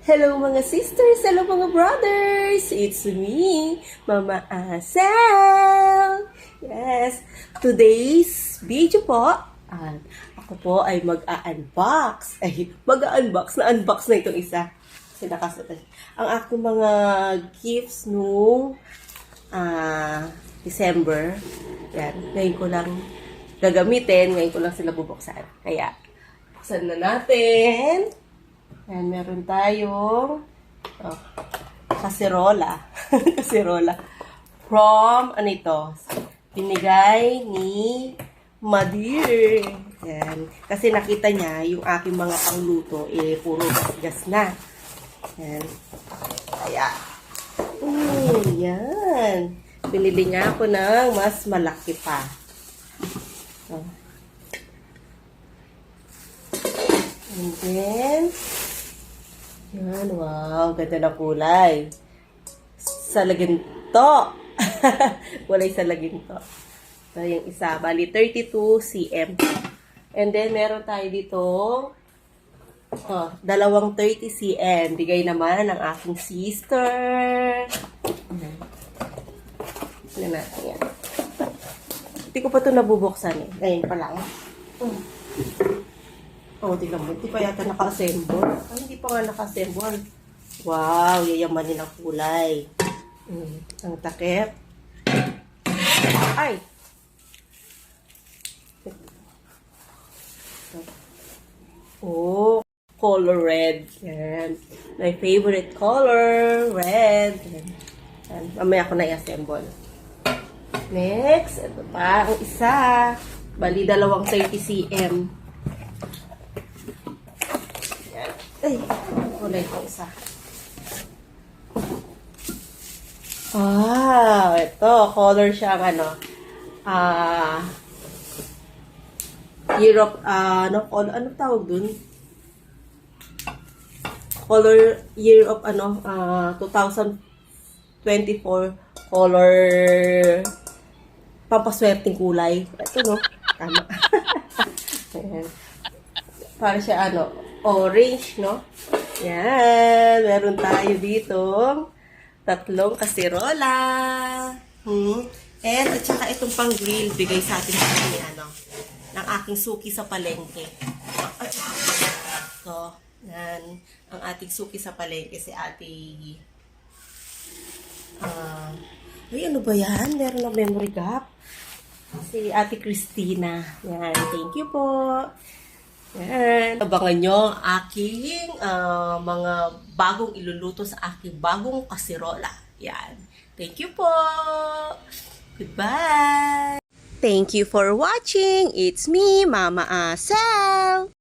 Hello mga sisters, hello mga brothers, it's me, Mama Asel. Yes, today's video po, ako po ay mag-unbox na itong isa. Kasi nakasuot ang aking mga gifts nung December. Yan, ngayon ko lang gagamitin, ngayon ko lang sila bubuksan. Kaya, buksan na natin. Ayan, meron tayong kaserola. Kaserola. From, ano ito? Binigay ni Madir. Ayan. Kasi nakita niya, yung aking mga pangluto, puro gas-gas na. Ayan. Kaya, yan. Binili niya ako ng mas malaki pa. And then, yan, wow, ganda na kulay. Salaginto. Kulay salaginto. So, yung isa, bali 32 cm. And then, meron tayo dito, dalawang 30 cm. Bigay naman ng aking sister. Tignan natin yan. Hindi ko pa ito nabubuksan eh. Ngayon pa lang. Tignan mo. Hindi pa yata naka-assemble. Hindi pa nga naka-assemble. Wow, yayamanin ang kulay. Ang takip. Ay! Color red. Yan. My favorite color, red. Yan. Mamaya ako na i-assemble. Next, ito pa. Ang isa. Bali, dalawang 30 cm. Ay, kulay ko isa. Ito, color siya ano, Europe, ano tawag dun? Color, year of, 2024, color, pampaswerteng kulay. Ito, no? Tama. Ayan. Para siya, orange, no? Yan. Meron tayo dito tatlong kaserola. And at saka itong pang grill, bigay sa atin ng aking suki sa palengke. So, yan. Ang ating suki sa palengke, si ate, ano ba yan? Meron ng memory gap. Si ate Christina. Yan. Thank you po. Yan. Abangan nyo aking mga bagong iluluto sa aking bagong kaserola. Yan. Thank you po. Goodbye. Thank you for watching. It's me, Mama Asel.